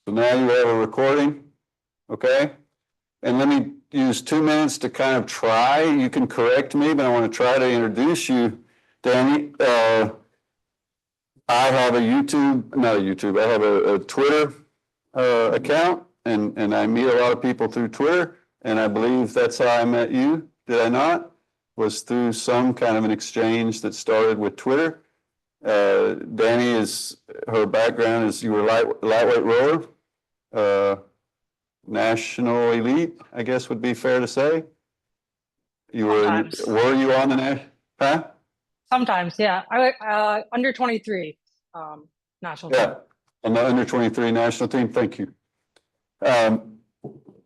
So now you have a recording, okay? And let me use 2 minutes to kind of try. You can correct me, but I want to try to introduce you, Danny. I have a I have a Twitter account, and I meet a lot of people through Twitter, and I believe that's how I met you. Did I not? Was through some kind of an exchange that started with Twitter. Danny her background is you were lightweight rower, national elite, I guess would be fair to say. Sometimes. Were you on the national? Huh? Sometimes, yeah. I under 23 national team. Yeah, on the under 23 national team. Thank you.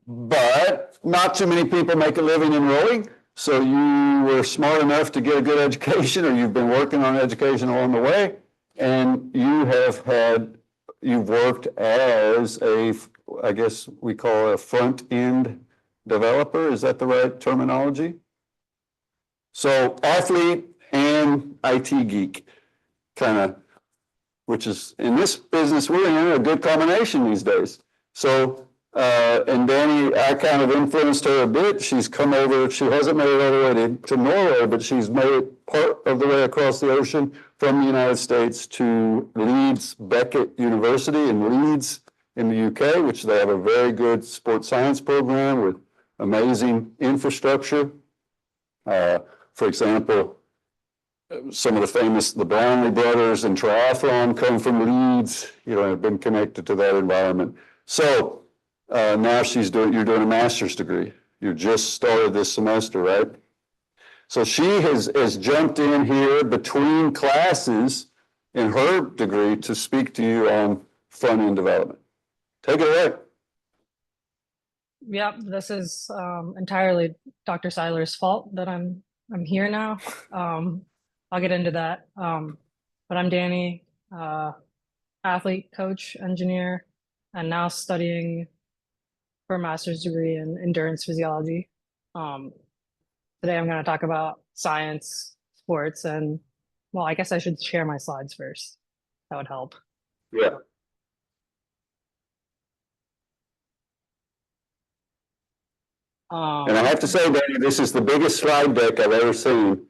But not too many people make a living in rowing. So you were smart enough to get a good education, or you've been working on education along the way, and you've worked as I guess we call a front-end developer. Is that the right terminology? So athlete and IT geek, kind of, which is in this business we're in a good combination these days. So and Danny, I kind of influenced her a bit. She's come over, she hasn't made it all the way to Norway, but she's made it part of the way across the ocean from the United States to Leeds Beckett University in Leeds in the UK, which they have a very good sports science program with amazing infrastructure. For example, some of the Brownlee brothers in triathlon come from Leeds, have been connected to that environment. So now you're doing a master's degree. You just started this semester, right? So she has jumped in here between classes in her degree to speak to you on front-end development. Take it away. Yep, this is entirely Dr. Seiler's fault that I'm here now. I'll get into that. But I'm Danny, athlete, coach, engineer, and now studying for a master's degree in endurance physiology. Today I'm going to talk about science, sports, and well, I guess I should share my slides first. That would help. Yeah. And I have to say, Danny, this is the biggest slide deck I've ever seen,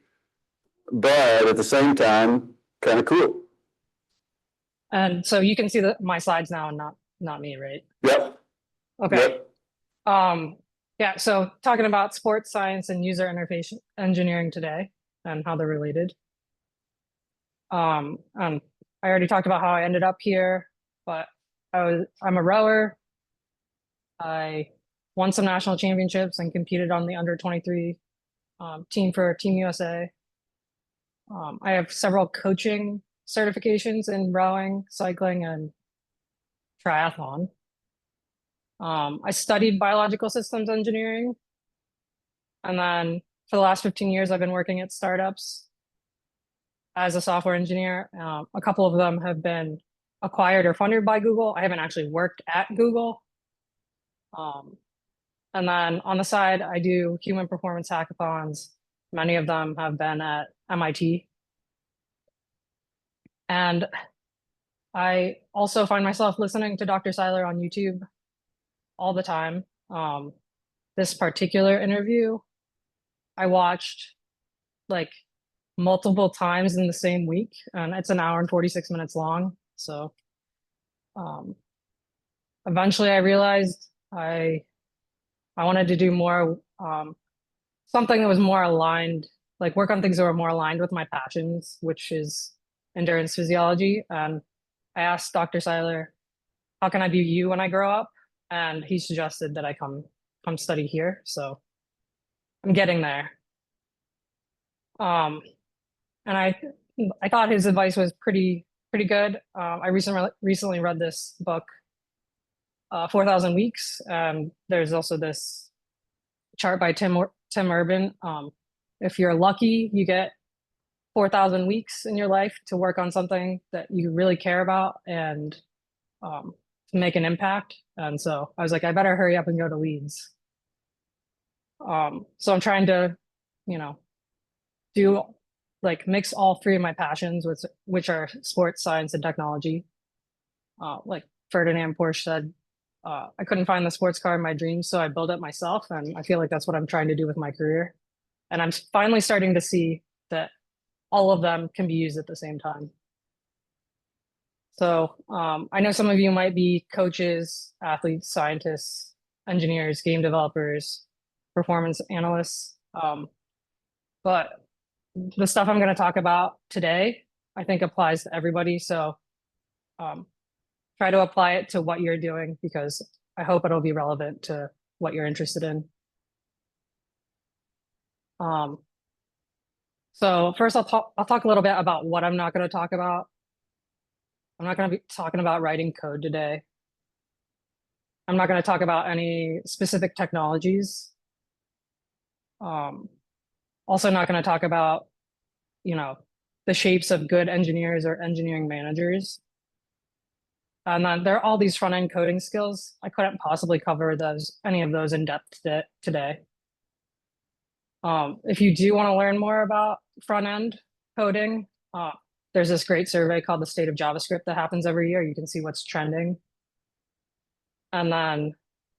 but at the same time, kind of cool. And so you can see my slides now and not me, right? Yep. Okay. Yep. Yeah, so talking about sports science and user interface engineering today and how they're related. I already talked about how I ended up here, but I'm a rower. I won some national championships and competed on the under 23 team for Team USA. I have several coaching certifications in rowing, cycling, and triathlon. I studied biological systems engineering. And then for the last 15 years, I've been working at startups as a software engineer. A couple of them have been acquired or funded by Google. I haven't actually worked at Google. And then on the side, I do human performance hackathons. Many of them have been at MIT. And I also find myself listening to Dr. Seiler on YouTube all the time. This particular interview, I watched like multiple times in the same week, and it's an hour and 46 minutes long. So eventually I realized I wanted to do more, something that was more aligned, like work on things that were more aligned with my passions, which is endurance physiology. And I asked Dr. Seiler, how can I be you when I grow up? And he suggested that I come study here. So I'm getting there. And I thought his advice was pretty good. I recently read this book, 4,000 Weeks. There's also this chart by Tim Urban. If you're lucky, you get 4,000 weeks in your life to work on something that you really care about and to make an impact. And so I was like, I better hurry up and go to Leeds. So I'm trying to, do mix all three of my passions, which are sports, science, and technology. Like Ferdinand Porsche said, I couldn't find the sports car in my dreams, so I built it myself, and I feel like that's what I'm trying to do with my career. And I'm finally starting to see that all of them can be used at the same time. So I know some of you might be coaches, athletes, scientists, engineers, game developers, performance analysts. But the stuff I'm going to talk about today, I think applies to everybody. So um, try to apply it to what you're doing because I hope it'll be relevant to what you're interested in. Um, so first I'll talk a little bit about what I'm not going to talk about. I'm not going to be talking about writing code today. I'm not going to talk about any specific technologies. Also not going to talk about, you know, the shapes of good engineers or engineering managers. And then there are all these front end coding skills. I couldn't possibly cover any of those in depth today. If you do want to learn more about front end coding, there's this great survey called the State of JavaScript that happens every year. You can see what's trending. And then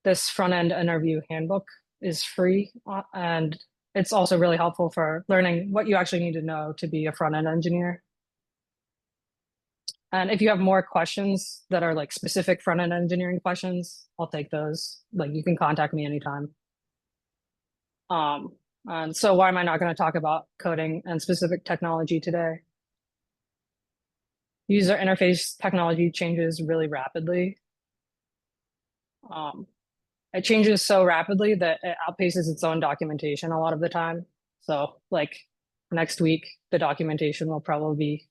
this front end interview handbook is free, and it's also really helpful for learning what you actually need to know to be a front end engineer. And if you have more questions that are like specific front end engineering questions, I'll take those. Like you can contact me anytime. And so why am I not going to talk about coding and specific technology today? User interface technology changes really rapidly. It changes so rapidly that it outpaces its own documentation a lot of the time. So like next week, the documentation will probably be,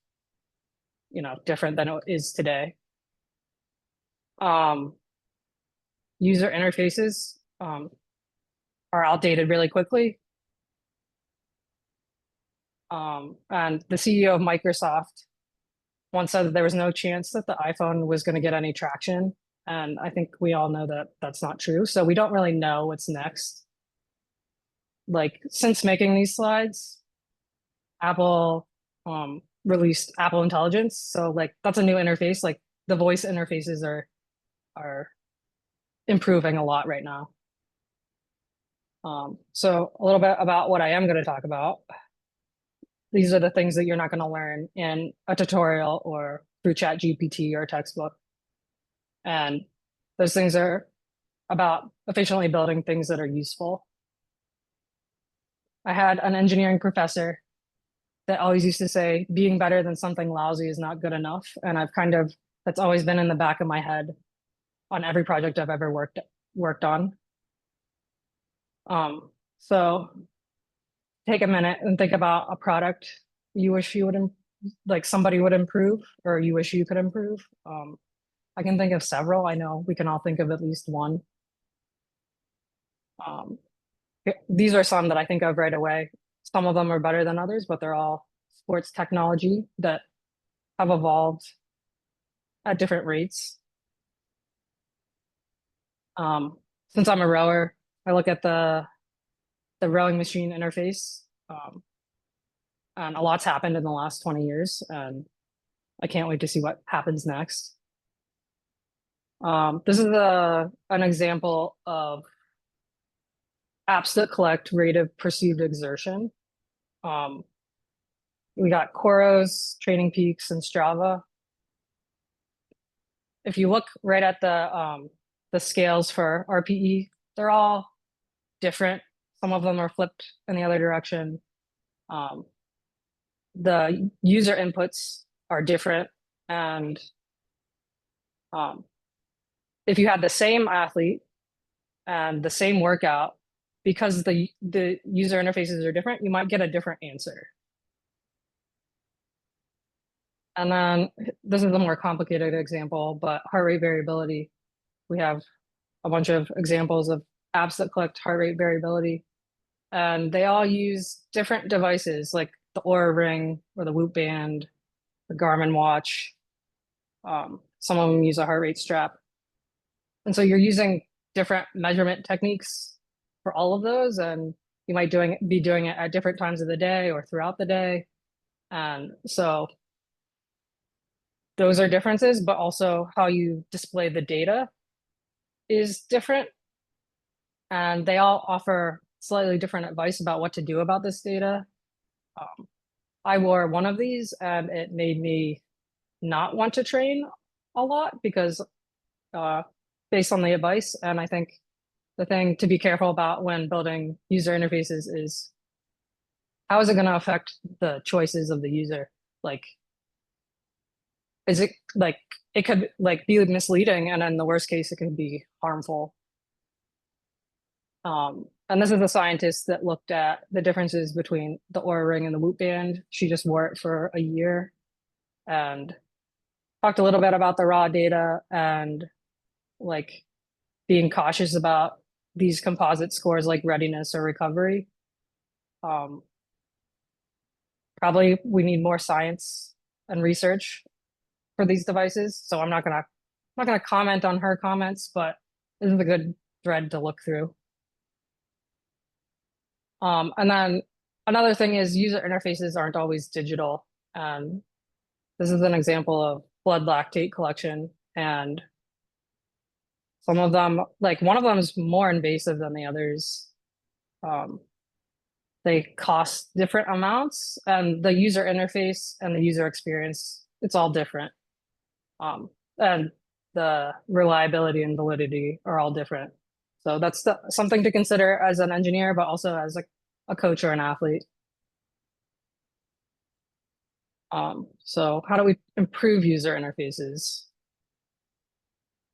you know, different than it is today. User interfaces are outdated really quickly. And the CEO of Microsoft once said that there was no chance that the iPhone was going to get any traction. And I think we all know that that's not true. So we don't really know what's next. Like since making these slides, Apple released Apple Intelligence. So like that's a new interface. Like the voice interfaces are improving a lot right now. So a little bit about what I am going to talk about. These are the things that you're not going to learn in a tutorial or through ChatGPT or a textbook. And those things are about efficiently building things that are useful. I had an engineering professor that always used to say, being better than something lousy is not good enough. And that's always been in the back of my head on every project I've ever worked on. So take a minute and think about a product you wish you would, like somebody would improve or you wish you could improve. I can think of several. I know we can all think of at least one. These are some that I think of right away. Some of them are better than others, but they're all sports technology that have evolved at different rates. Since I'm a rower, I look at the rowing machine interface. And a lot's happened in the last 20 years, and I can't wait to see what happens next. This is an example of apps that collect rate of perceived exertion. We got Coros, Training Peaks, and Strava. If you look right at the scales for RPE, they're all different. Some of them are flipped in the other direction. The user inputs are different, and if you had the same athlete and the same workout, because the user interfaces are different, you might get a different answer. And then this is a more complicated example, but heart rate variability. We have a bunch of examples of apps that collect heart rate variability, and they all use different devices like the Oura Ring or the Whoop Band, the Garmin watch. Some of them use a heart rate strap. And so you're using different measurement techniques for all of those, and you might be doing it at different times of the day or throughout the day. And so those are differences, but also how you display the data is different, and they all offer slightly different advice about what to do about this data. I wore one of these, and it made me not want to train a lot because based on the advice. And I think the thing to be careful about when building user interfaces is how is it going to affect the choices of the user? Like, is it like it could like be misleading, and in the worst case, it could be harmful. And this is a scientist that looked at the differences between the Oura Ring and the Whoop Band. She just wore it for a year and talked a little bit about the raw data and like being cautious about these composite scores like readiness or recovery. Probably we need more science and research for these devices. So I'm not gonna comment on her comments, but this is a good thread to look through. And then another thing is user interfaces aren't always digital. And this is an example of blood lactate collection. And some of them, like one of them is more invasive than the others. They cost different amounts, and the user interface and the user experience, it's all different. And the reliability and validity are all different. So that's something to consider as an engineer, but also as a coach or an athlete. So how do we improve user interfaces?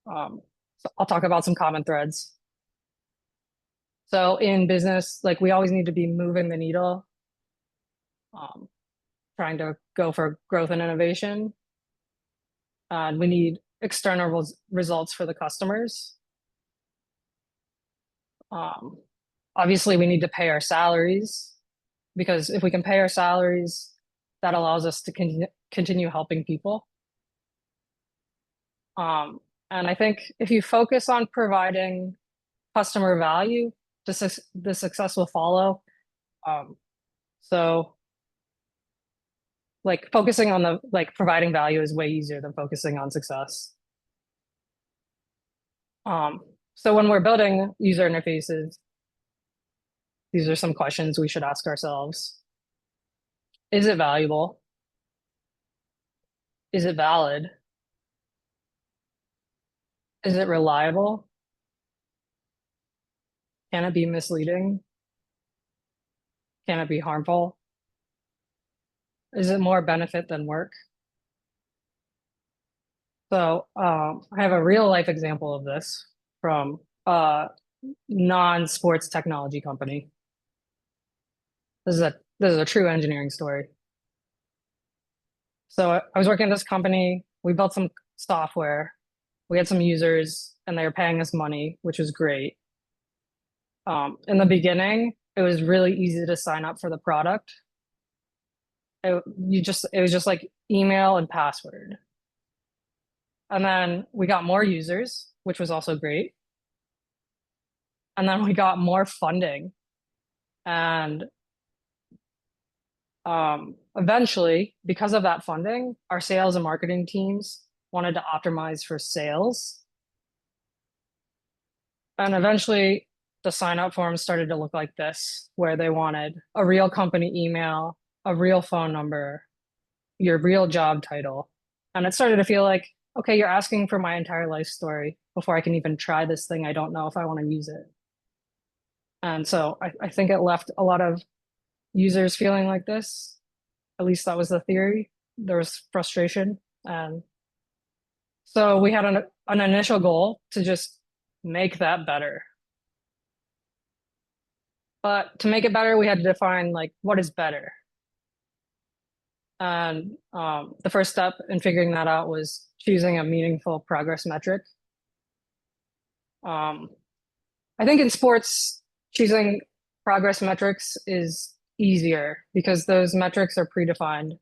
So I'll talk about some common threads. So in business, like we always need to be moving the needle, trying to go for growth and innovation. And we need external results for the customers. Obviously, we need to pay our salaries because if we can pay our salaries, that allows us to continue helping people. And I think if you focus on providing customer value, the success will follow. So like focusing on the like providing value is way easier than focusing on success. So when we're building user interfaces, these are some questions we should ask ourselves. Is it valuable? Is it valid? Is it reliable? Can it be misleading? Can it be harmful? Is it more benefit than work? So I have a real life example of this from a non-sports technology company. This is a true engineering story. So I was working at this company. We built some software. We had some users, and they were paying us money, which was great. In the beginning, it was really easy to sign up for the product. It was just like email and password. And then we got more users, which was also great. And then we got more funding. And eventually, because of that funding, our sales and marketing teams wanted to optimize for sales. And eventually, the sign up forms started to look like this, where they wanted a real company email, a real phone number, your real job title. And it started to feel like, okay, you're asking for my entire life story before I can even try this thing. I don't know if I want to use it. And so I think it left a lot of users feeling like this. At least that was the theory. There was frustration. And so we had an initial goal to just make that better. But to make it better, we had to define like what is better. And the first step in figuring that out was choosing a meaningful progress metric. I think in sports, choosing progress metrics is easier because those metrics are predefined.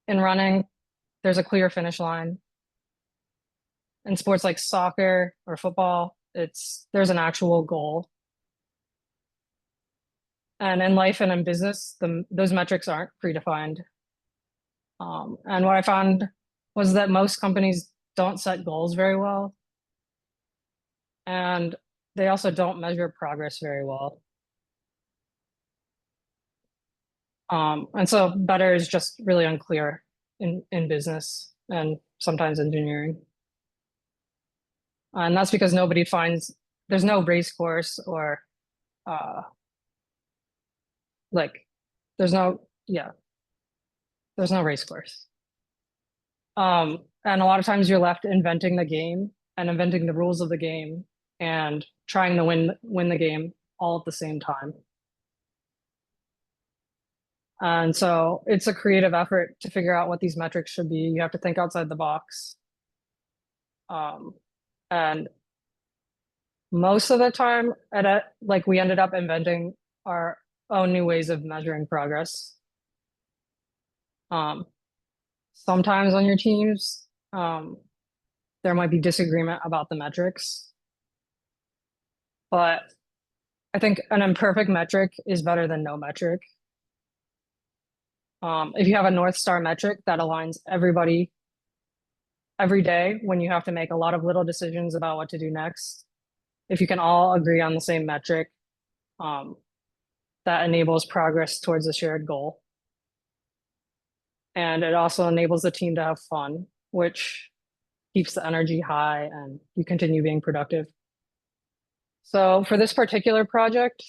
In running, there's a clear finish line. In sports like soccer or football, there's an actual goal. And in life and in business, those metrics aren't predefined. And what I found was that most companies don't set goals very well. and they also don't measure progress very well. And so better is just really unclear in business and sometimes engineering. And that's because nobody finds, there's no race course or uh like there's no, yeah, there's no race course. And a lot of times you're left inventing the game and inventing the rules of the game and trying to win the game all at the same time. And so it's a creative effort to figure out what these metrics should be. You have to think outside the box. And most of the time, like we ended up inventing our own new ways of measuring progress. Um, Sometimes on your teams, there might be disagreement about the metrics, but I think an imperfect metric is better than no metric. If you have a North Star metric that aligns everybody every day when you have to make a lot of little decisions about what to do next, if you can all agree on the same metric, that enables progress towards a shared goal. And it also enables the team to have fun, which keeps the energy high and you continue being productive. So for this particular project,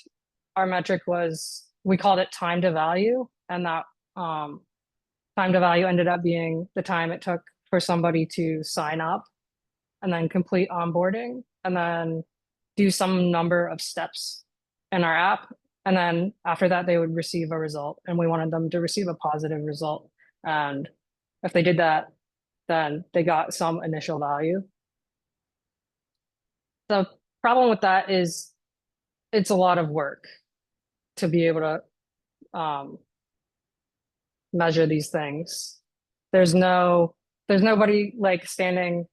our metric was, we called it time to value, and that time to value ended up being the time it took for somebody to sign up and then complete onboarding and then do some number of steps in our app. And then after that, they would receive a result, and we wanted them to receive a positive result. And if they did that, then they got some initial value. The problem with that is it's a lot of work to be able to measure these things. There's nobody like standing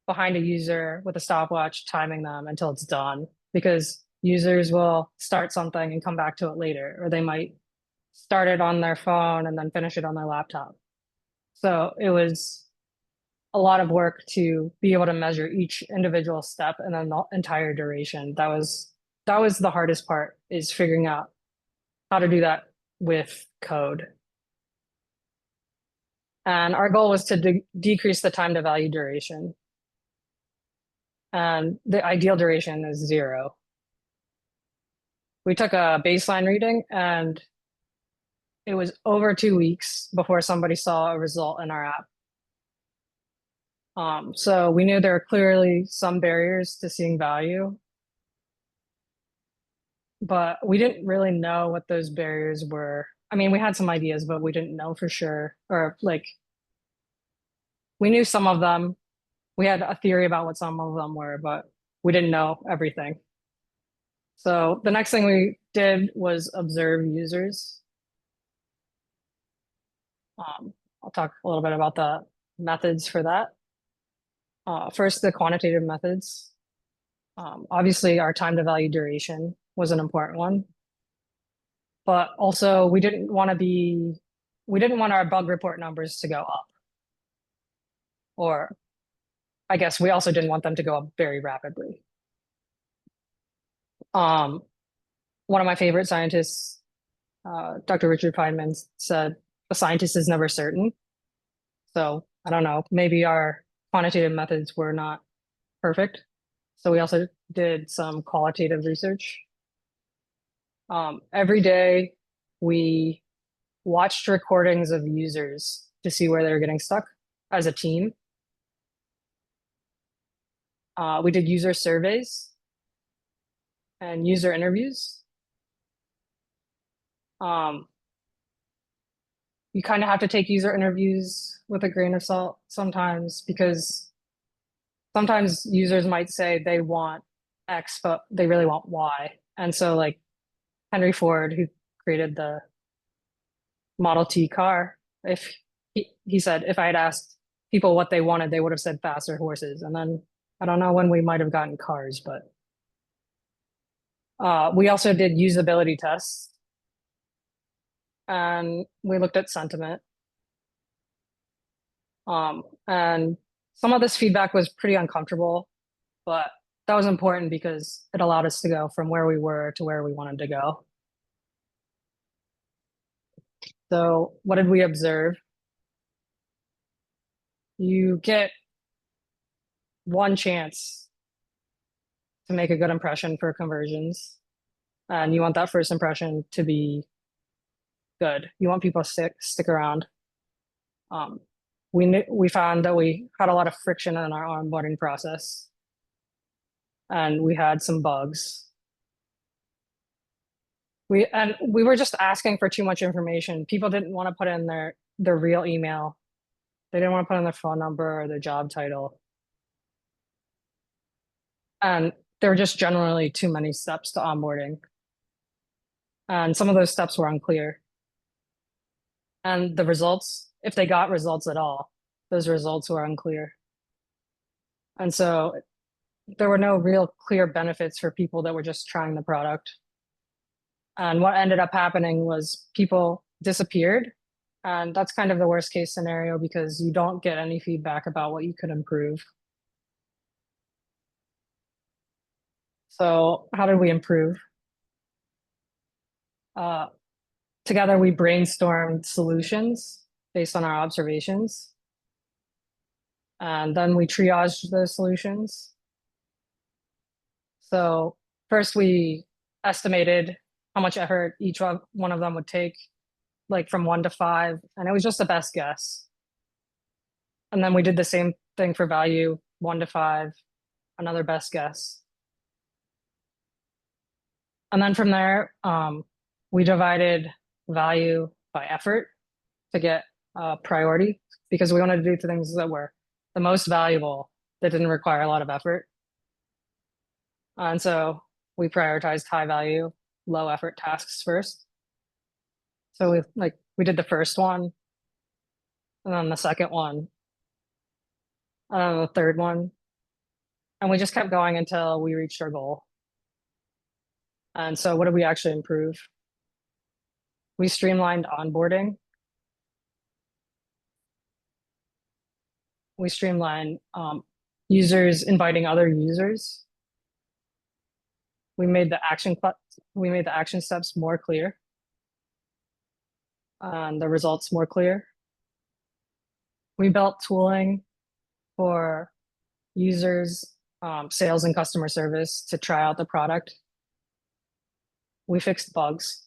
behind a user with a stopwatch timing them until it's done, because users will start something and come back to it later, or they might start it on their phone and then finish it on their laptop. So it was a lot of work to be able to measure each individual step and then the entire duration. That was the hardest part, is figuring out how to do that with code. And our goal was to decrease the time to value duration. And the ideal duration is 0. We took a baseline reading and it was over 2 weeks before somebody saw a result in our app. So we knew there were clearly some barriers to seeing value, but we didn't really know what those barriers were. I mean, we had some ideas, but we didn't know for sure, or like, we knew some of them. We had a theory about what some of them were, but we didn't know everything. So the next thing we did was observe users. I'll talk a little bit about the methods for that. First, the quantitative methods. Obviously, our time to value duration was an important one, but also we didn't want our bug report numbers to go up, or I guess we also didn't want them to go up very rapidly. One of my favorite scientists, Dr. Richard Feynman, said, "A scientist is never certain." So I don't know, maybe our quantitative methods were not perfect. So we also did some qualitative research. Every day we watched recordings of users to see where they were getting stuck as a team. We did user surveys and user interviews. You kind of have to take user interviews with a grain of salt sometimes, because sometimes users might say they want X, but they really want Y. And so like Henry Ford, who created the Model T car, if he said, if I had asked people what they wanted, they would have said faster horses. And then I don't know when we might have gotten cars, but we also did usability tests, and we looked at sentiment. And some of this feedback was pretty uncomfortable, but that was important because it allowed us to go from where we were to where we wanted to go. So what did we observe? You get one chance to make a good impression for conversions, and you want that first impression to be good. You want people to stick around. Um, we found that we had a lot of friction in our onboarding process, and we had some bugs. We were just asking for too much information. People didn't want to put in their real email. They didn't want to put in their phone number or their job title. And there were just generally too many steps to onboarding. And some of those steps were unclear. And the results, if they got results at all, those results were unclear. And so there were no real clear benefits for people that were just trying the product. And what ended up happening was people disappeared. And that's kind of the worst case scenario because you don't get any feedback about what you could improve. So how did we improve? Together we brainstormed solutions based on our observations. And then we triaged those solutions. So first we estimated how much effort each one of them would take, like from 1 to 5, and it was just the best guess. And then we did the same thing for value, 1 to 5, another best guess. And then from there, we divided value by effort to get priority because we wanted to do things that were the most valuable that didn't require a lot of effort. And so we prioritized high value, low effort tasks first. So we did the first one, and then the second one, and then the third one, and we just kept going until we reached our goal. And so what did we actually improve? We streamlined onboarding. We streamlined users inviting other users. We made the action steps more clear and the results more clear. We built tooling for users, sales and customer service to try out the product. We fixed bugs.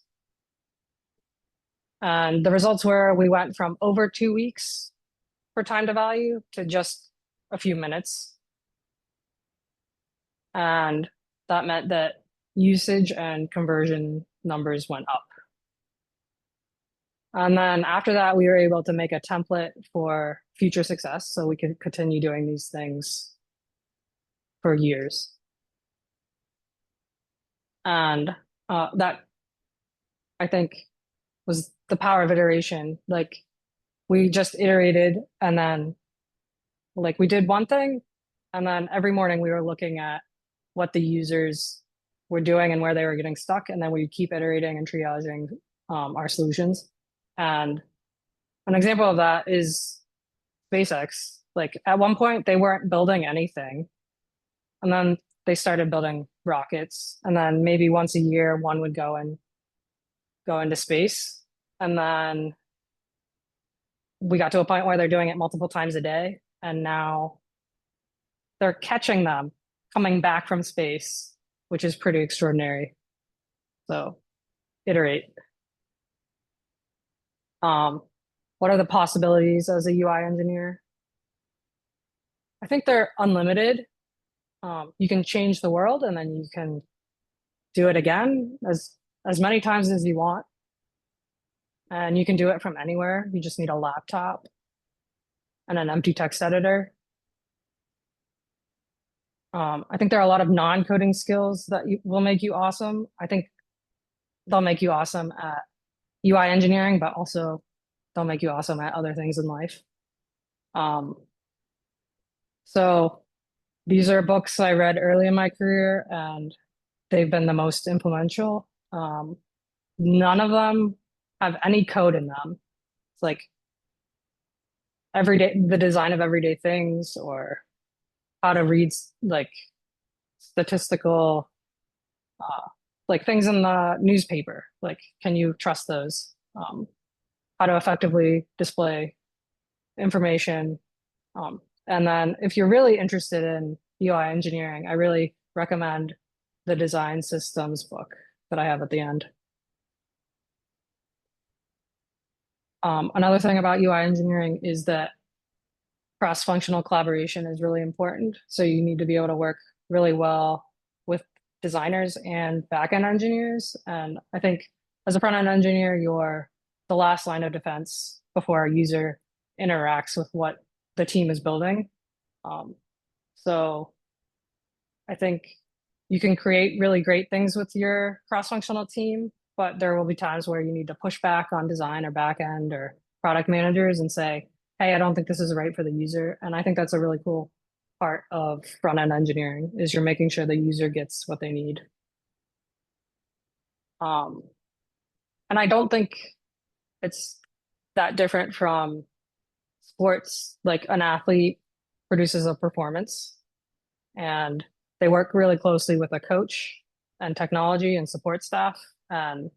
And the results were we went from over 2 weeks for time to value to just a few minutes. And that meant that usage and conversion numbers went up. And then after that, we were able to make a template for future success so we could continue doing these things for years. And that, I think, was the power of iteration. Like we just iterated and then like we did one thing and then every morning we were looking at what the users were doing and where they were getting stuck. And then we keep iterating and triaging our solutions. And an example of that is SpaceX. Like at one point they weren't building anything. And then they started building rockets. And then maybe once a year, one would go into space. And then we got to a point where they're doing it multiple times a day. And now they're catching them coming back from space, which is pretty extraordinary. So iterate. What are the possibilities as a UI engineer? I think they're unlimited. You can change the world and then you can do it again as many times as you want. And you can do it from anywhere. You just need a laptop and an empty text editor. I think there are a lot of non-coding skills that will make you awesome. I think they'll make you awesome at UI engineering, but also they'll make you awesome at other things in life. So these are books I read early in my career and they've been the most influential. None of them have any code in them. It's like the design of everyday things or how to read like statistical, like things in the newspaper. Like, can you trust those? How to effectively display information. And then if you're really interested in UI engineering, I really recommend the design systems book that I have at the end. Another thing about UI engineering is that cross-functional collaboration is really important. So you need to be able to work really well with designers and backend engineers. And I think as a front-end engineer, you're the last line of defense before a user interacts with what the team is building. So I think you can create really great things with your cross-functional team, but there will be times where you need to push back on design or backend or product managers and say, hey, I don't think this is right for the user. And I think that's a really cool part of front-end engineering is you're making sure the user gets what they need. And I don't think it's that different from sports. Like an athlete produces a performance and they work really closely with a coach and technology and support staff, and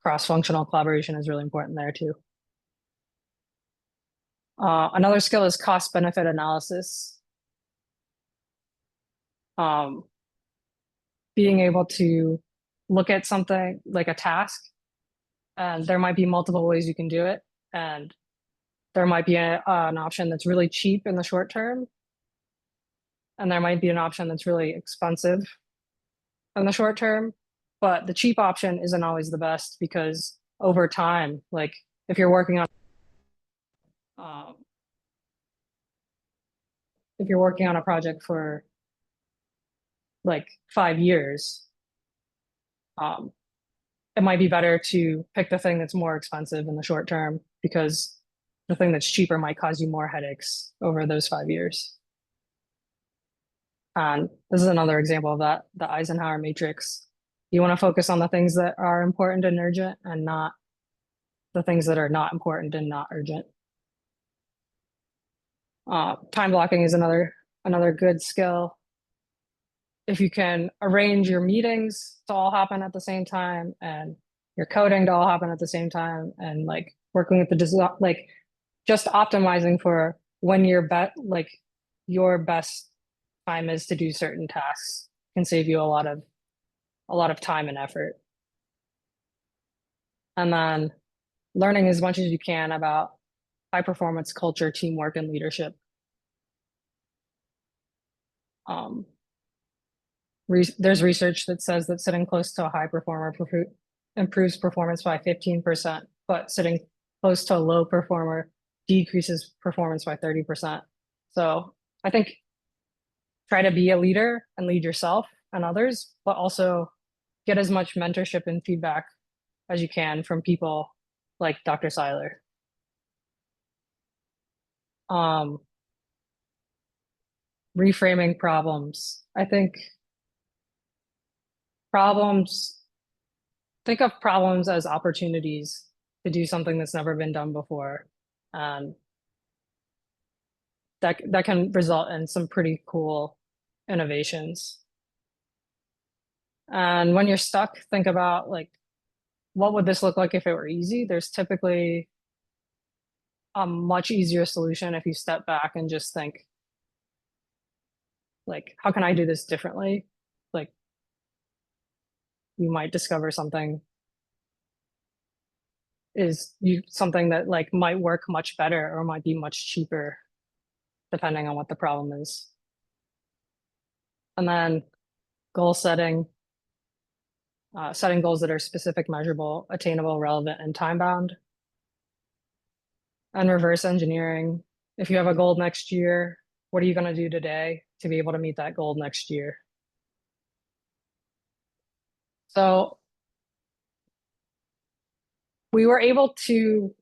cross-functional collaboration is really important there too. Another skill is cost benefit analysis. Being able to look at something like a task, and there might be multiple ways you can do it, and there might be an option that's really cheap in the short term, and there might be an option that's really expensive in the short term, but the cheap option isn't always the best because over time, like if you're working on a project for like 5 years, it might be better to pick the thing that's more expensive in the short term because the thing that's cheaper might cause you more headaches over those 5 years. And this is another example of that, the Eisenhower matrix. You want to focus on the things that are important and urgent and not the things that are not important and not urgent. Time blocking is another good skill. If you can arrange your meetings to all happen at the same time and your coding to all happen at the same time and like working with the design, like just optimizing for when your best time is to do certain tasks can save you a lot of time and effort. And then learning as much as you can about high performance culture, teamwork, and leadership. There's research that says that sitting close to a high performer improves performance by 15%, but sitting close to a low performer decreases performance by 30%. So I think try to be a leader and lead yourself and others, but also get as much mentorship and feedback as you can from people like Dr. Seiler. Reframing problems. I think think of problems as opportunities to do something that's never been done before. And that can result in some pretty cool innovations. And when you're stuck, think about like, what would this look like if it were easy? There's typically a much easier solution if you step back and just think, like, how can I do this differently? Like, you might discover something that like might work much better or might be much cheaper depending on what the problem is. And then goal setting, setting goals that are specific, measurable, attainable, relevant, and time bound. And reverse engineering. If you have a goal next year, what are you going to do today to be able to meet that goal next year? So we were able to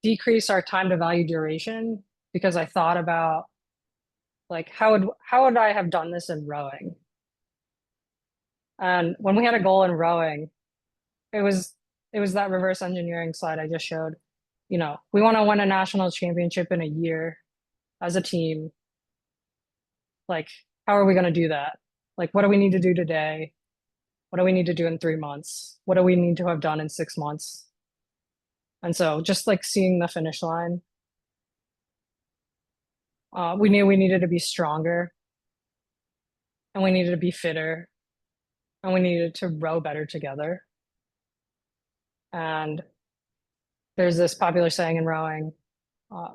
decrease our time to value duration because I thought about like how would I have done this in rowing? And when we had a goal in rowing, it was that reverse engineering slide I just showed. You know, we want to win a national championship in a year as a team. Like, how are we going to do that? Like, what do we need to do today? What do we need to do in 3 months? What do we need to have done in 6 months? And so just like seeing the finish line, we knew we needed to be stronger and we needed to be fitter and we needed to row better together. And there's this popular saying in rowing, uh,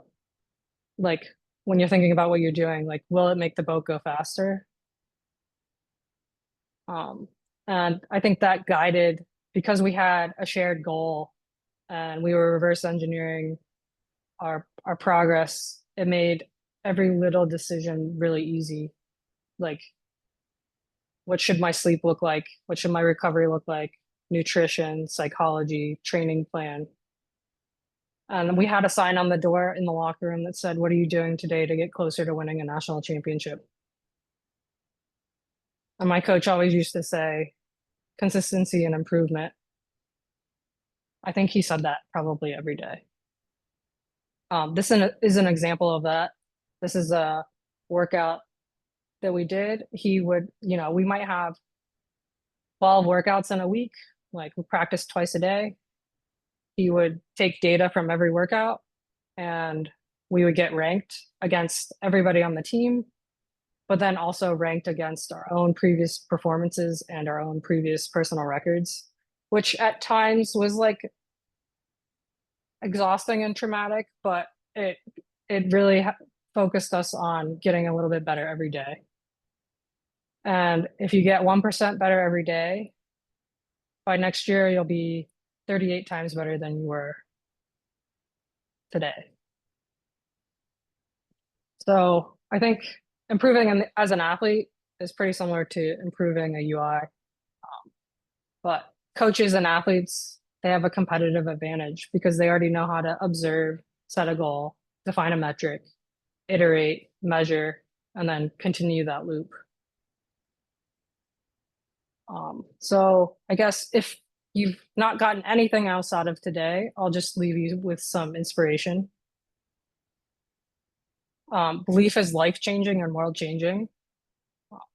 like when you're thinking about what you're doing, like, will it make the boat go faster? Um, and I think that guided because we had a shared goal and we were reverse engineering our progress, it made every little decision really easy. Like, what should my sleep look like? What should my recovery look like? Nutrition, psychology, training plan. And we had a sign on the door in the locker room that said, "What are you doing today to get closer to winning a national championship?" And my coach always used to say, consistency and improvement. I think he said that probably every day. This is an example of that. This is a workout that we did. He would, we might have 12 workouts in a week, like we practice twice a day. He would take data from every workout and we would get ranked against everybody on the team, but then also ranked against our own previous performances and our own previous personal records, which at times was like exhausting and traumatic, but it really focused us on getting a little bit better every day. And if you get 1% better every day, by next year, you'll be 38 times better than you were today. So I think improving as an athlete is pretty similar to improving a UI. But coaches and athletes, they have a competitive advantage because they already know how to observe, set a goal, define a metric, iterate, measure, and then continue that loop. So I guess if you've not gotten anything else out of today, I'll just leave you with some inspiration. Belief is life-changing and world-changing.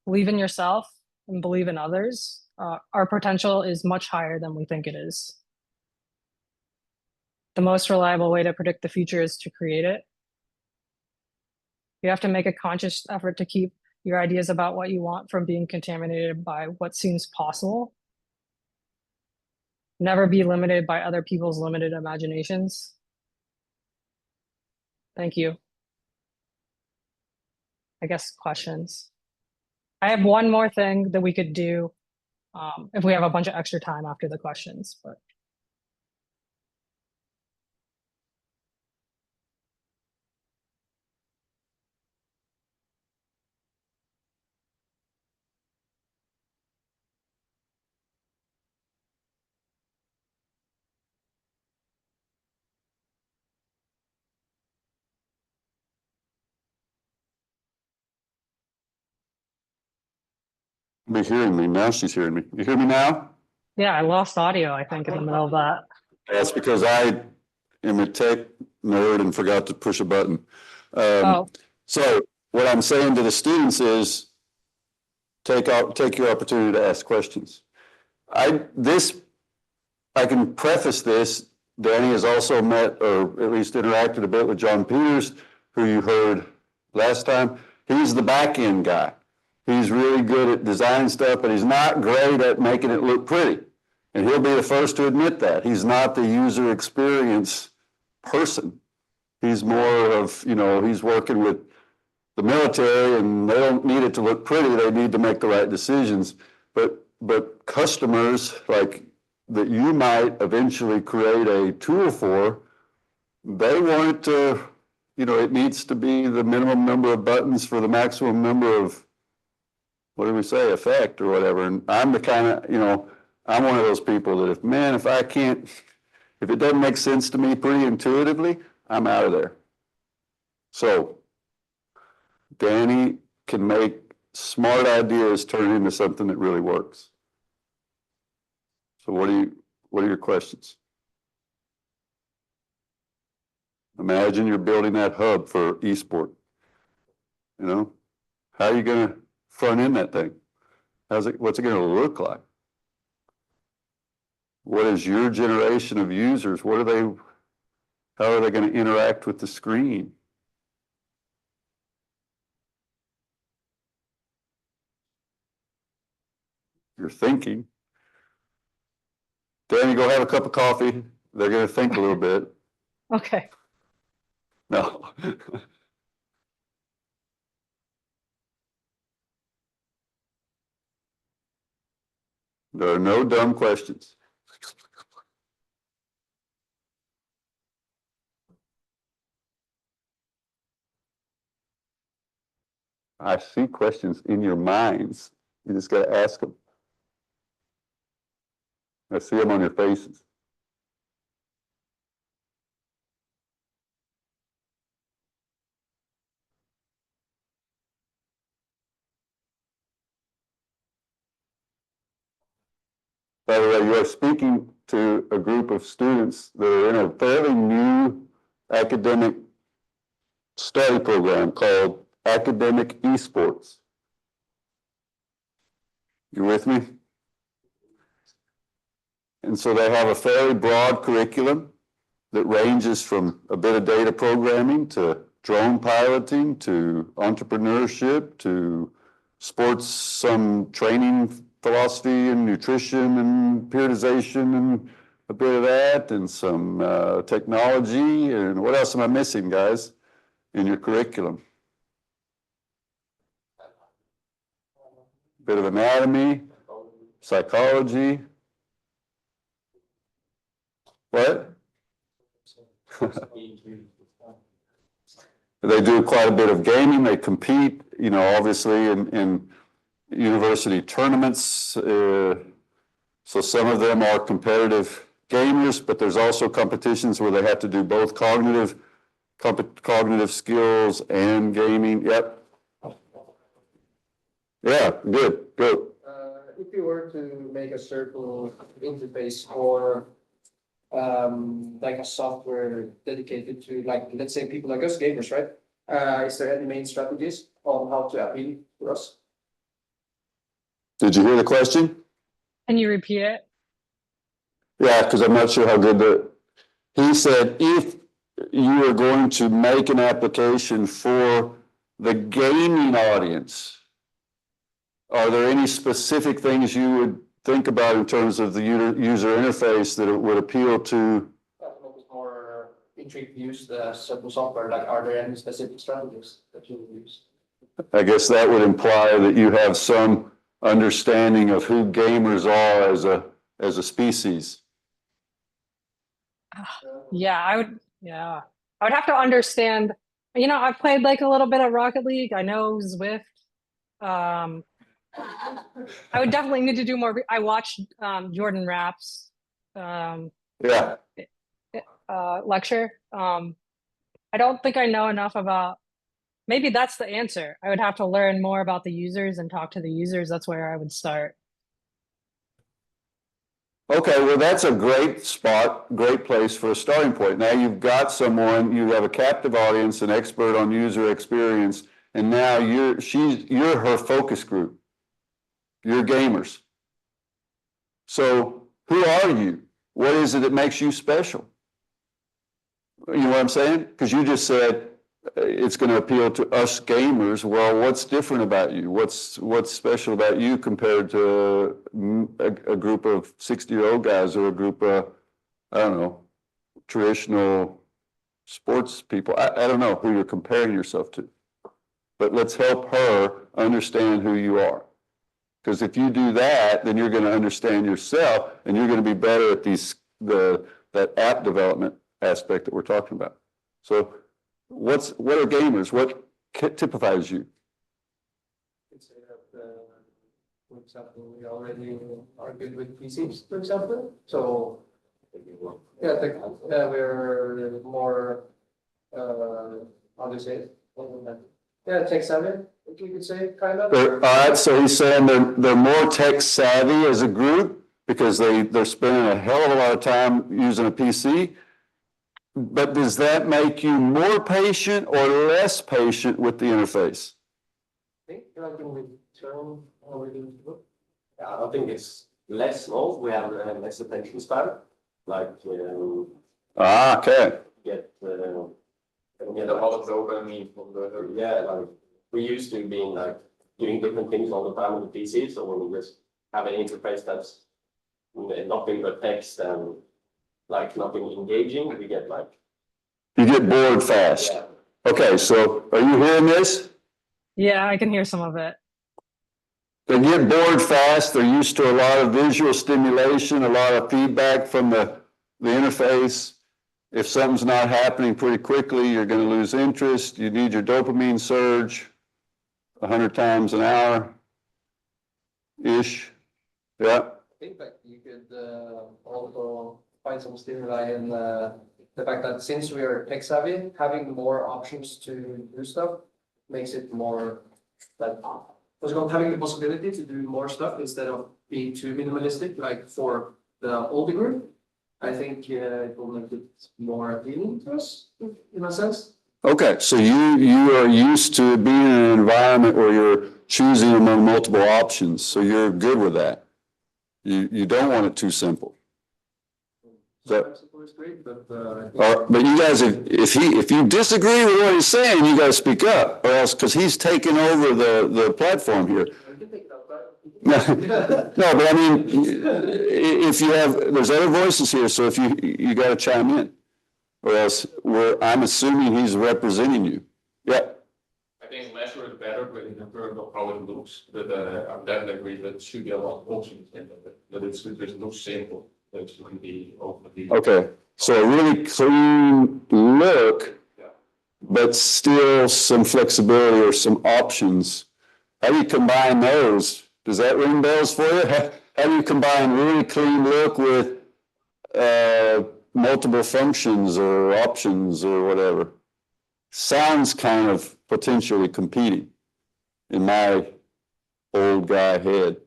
Believe in yourself and believe in others. Our potential is much higher than we think it is. The most reliable way to predict the future is to create it. You have to make a conscious effort to keep your ideas about what you want from being contaminated by what seems possible. Never be limited by other people's limited imaginations. Thank you. I guess questions. I have one more thing that we could do if we have a bunch of extra time after the questions, but. Be hearing me. Now she's hearing me. You hear me now? Yeah, I lost audio, I think, in the middle of that. That's because I am a tech nerd and forgot to push a button. Oh, So what I'm saying to the students is take your opportunity to ask questions. I can preface this. Danny has also met or at least interacted a bit with John Peters, who you heard last time. He's the back end guy. He's really good at designing stuff, but he's not great at making it look pretty. And he'll be the first to admit that. He's not the user experience person. He's more of, he's working with the military and they don't need it to look pretty. They need to make the right decisions. But customers like that you might eventually create a tool for, they want it to, it needs to be the minimum number of buttons for the maximum number of, what do we say, effect or whatever. And I'm the kind of, I'm one of those people that if it doesn't make sense to me pretty intuitively, I'm out of there. So Danny can make smart ideas turn into something that really works. So what are your questions? Imagine you're building that hub for eSport, How are you going to front end that thing? What's it going to look like? What is your generation of users? How are they going to interact with the screen? You're thinking. Danny, go have a cup of coffee. They're going to think a little bit. Okay. No. There are no dumb questions. I see questions in your minds. You just got to ask them. I see them on your faces. By the way, you are speaking to a group of students that are in a fairly new academic study program called Academic Esports. You with me? And so they have a fairly broad curriculum that ranges from a bit of data programming to drone piloting to entrepreneurship to sports, some training philosophy and nutrition and periodization and a bit of that and some technology. And what else am I missing, guys, in your curriculum? Bit of anatomy, psychology. What? They do quite a bit of gaming. They compete, obviously in university tournaments. So some of them are competitive gamers, but there's also competitions where they have to do both cognitive skills and gaming. Yep. Yeah, good. If you were to make a circle interface for like a software dedicated to, like, let's say people like us gamers, right? Is there any main strategies on how to appeal to us? Did you hear the question? Can you repeat it? Yeah, because I'm not sure how good he said, if you are going to make an application for the gaming audience, are there any specific things you would think about in terms of the user interface that it would appeal to? More intrigued to use the simple software, like are there any specific strategies that you would use? I guess that would imply that you have some understanding of who gamers are as a species. Yeah, I would have to understand. I've played like a little bit of Rocket League. I know Zwift. I would definitely need to do more. I watched Jordan Rapp's Yeah. lecture. I don't think I know enough about. Maybe that's the answer. I would have to learn more about the users and talk to the users. That's where I would start. Okay, well, that's a great spot, great place for a starting point. Now you've got someone, you have a captive audience, an expert on user experience, and now you're her focus group. You're gamers. So who are you? What is it that makes you special? You know what I'm saying? Because you just said it's going to appeal to us gamers. Well, what's different about you? What's special about you compared to a group of 60-year-old guys or a group of, I don't know, traditional sports people? I don't know who you're comparing yourself to. But let's help her understand who you are. Because if you do that, then you're going to understand yourself and you're going to be better at that app development aspect that we're talking about. So what are gamers? What typifies you? Let's say that, for example, we already are good with PCs, for example. So yeah, we're more how do you say it? Yeah, tech savvy, if you could say, kind of. All right, so he's saying they're more tech savvy as a group because they're spending a hell of a lot of time using a PC. But does that make you more patient or less patient with the interface? think like in return, we do. Yeah, I don't think it's less small. We have less attention span. Like Okay. get Get a lot of dopamine from the. yeah, like we used to being like doing different things all the time on the PC. So when we just have an interface that's nothing but text and like nothing engaging, we get like You get bored fast. yeah. Okay, so are you hearing this? Yeah, I can hear some of it. They get bored fast. They're used to a lot of visual stimulation, a lot of feedback from the interface. If something's not happening pretty quickly, you're going to lose interest. You need your dopamine surge 100 times an hour-ish. Yeah. I think that you could also find some stimuli in the fact that since we are tech savvy, having more options to do stuff makes it more that having the possibility to do more stuff instead of being too minimalistic, like for the older group. I think it will make it more appealing to us in a sense. Okay, so you are used to being in an environment where you're choosing among multiple options, so you're good with that. You don't want it too simple. Sometimes it was great, but But you guys, if you disagree with what he's saying, you got to speak up, or else because he's taking over the platform here. I can take that back. No, but I mean, if you have, there's other voices here, so if you got to chime in, or else I'm assuming he's representing you. Yeah. I think less is better, but in terms of how it looks, but I definitely agree that it should be a lot of options in it, that it should just look simple, that it should be open. Okay, so a really clean look, but still some flexibility or some options. How do you combine those? Does that ring bells for you? How do you combine really clean look with multiple functions or options or whatever? Sounds kind of potentially competing in my old guy head.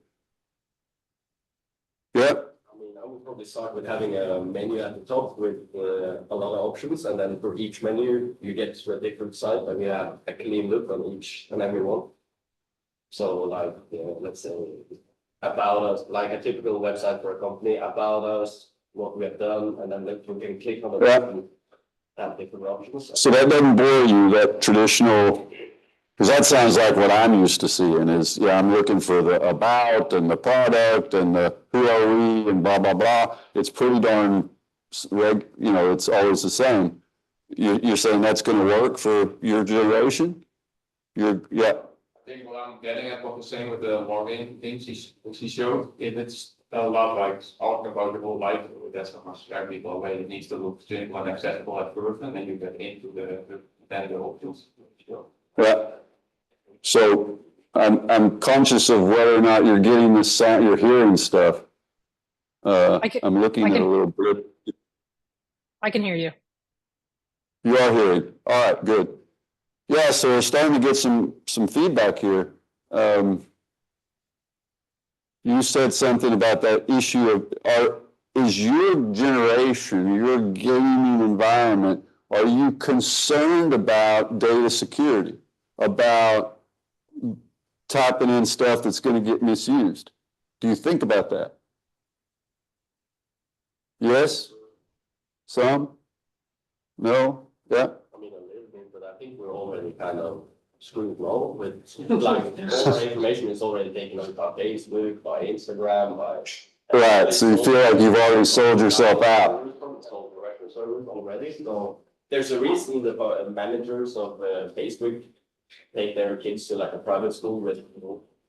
Yep. I mean, I would probably start with having a menu at the top with a lot of options, and then for each menu you get to a different site, and you have a clean look on each and every one. So, like, let's say about us, like a typical website for a company, about us, what we have done, and then you can click on the button and have different options. So that doesn't bore you, that traditional, because that sounds like what I'm used to seeing is, yeah, I'm looking for the about and the product and the who are we and blah, blah, blah. It's pretty darn, it's always the same. You're saying that's going to work for your generation? Yeah. I think what I'm getting at what was saying with the login things he showed, it's a lot like talking about the whole life, that's a much technical way. It needs to look simple and accessible at first, and then you get into the options. Yeah. So I'm conscious of whether or not you're getting the sound, you're hearing stuff. I'm looking at a little blip. I can hear you. You are hearing. All right, good. Yeah, so we're starting to get some feedback here. You said something about that issue of is your generation, your gaming environment, are you concerned about data security, about typing in stuff that's going to get misused? Do you think about that? Yes? Some? No? Yeah? I mean, a little bit, but I think we're already kind of screwed now with like all our information is already taken on by Facebook, by Instagram, by. Right, so you feel like you've already sold yourself out. Sold the record servers already, so there's a reason the managers of Facebook take their kids to like a private school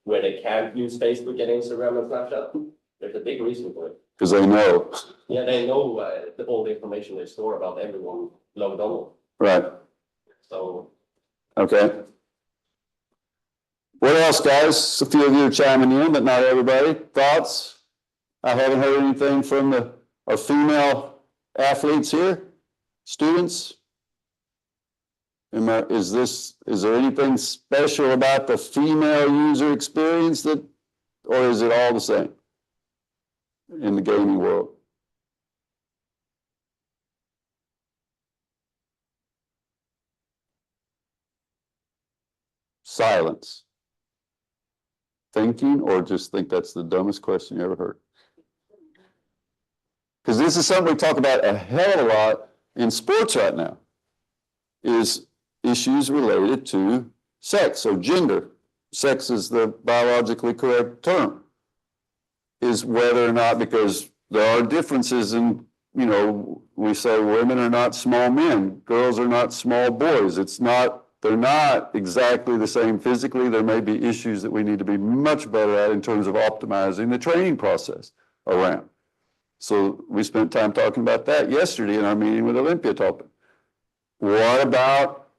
where they can't use Facebook and Instagram and Snapchat. There's a big reason for it. Because they know. Yeah, they know all the information they store about everyone logged on. Right. So. Okay. What else, guys? A few of you are chiming in, but not everybody. Thoughts? I haven't heard anything from our female athletes here, students. Is there anything special about the female user experience or is it all the same in the gaming world? Silence. thinking or just think that's the dumbest question you ever heard? Because this is something we talk about a hell of a lot in sports right now, is issues related to sex, so gender. Sex is the biologically correct term. Is whether or not, because there are differences in, we say women are not small men, girls are not small boys. They're not exactly the same physically. There may be issues that we need to be much better at in terms of optimizing the training process around. So we spent time talking about that yesterday in our meeting with Olympia Toppin. What about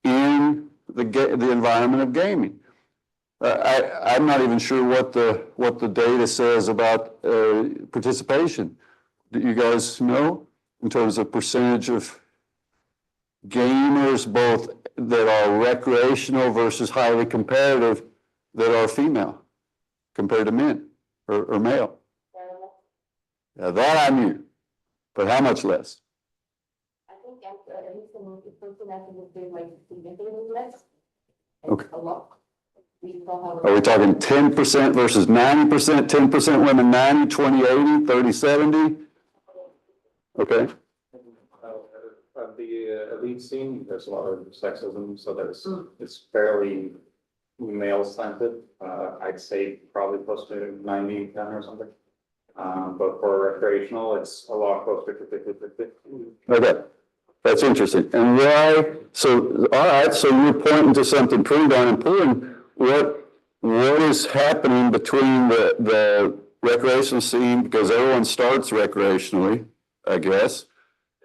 in the environment of gaming? I'm not even sure what the data says about participation. Do you guys know in terms of percentage of gamers, both that are recreational versus highly competitive, that are female compared to men or male? Yeah, that I knew, but how much less? I think at least in person, I think would be like significantly less. Okay. A lot. Are we talking 10% versus 90%, 10% women 90, 20, 80, 30, 70? Okay. The elite scene, there's a lot of sexism, so it's fairly male centered. I'd say probably close to 90, 10 or something. But for recreational, it's a lot closer to 50-50. Okay. That's interesting. And why? So, all right. So you're pointing to something pretty darn important. What is happening between the recreational scene, because everyone starts recreationally, I guess,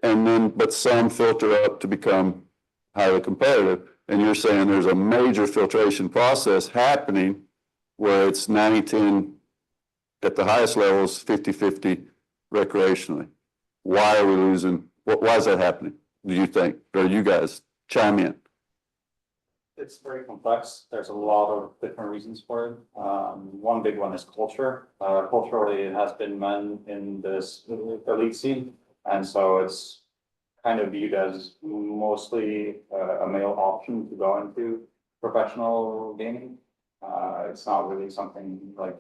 and then, but some filter up to become highly competitive. And you're saying there's a major filtration process happening where it's 90-10 at the highest levels, 50-50 recreationally. Why are we losing? Why is that happening, do you think? Or you guys chime in. It's very complex. There's a lot of different reasons for it. One big one is culture. Culturally, it has been men in this elite scene. And so it's kind of viewed as mostly a male option to go into professional gaming. It's not really something like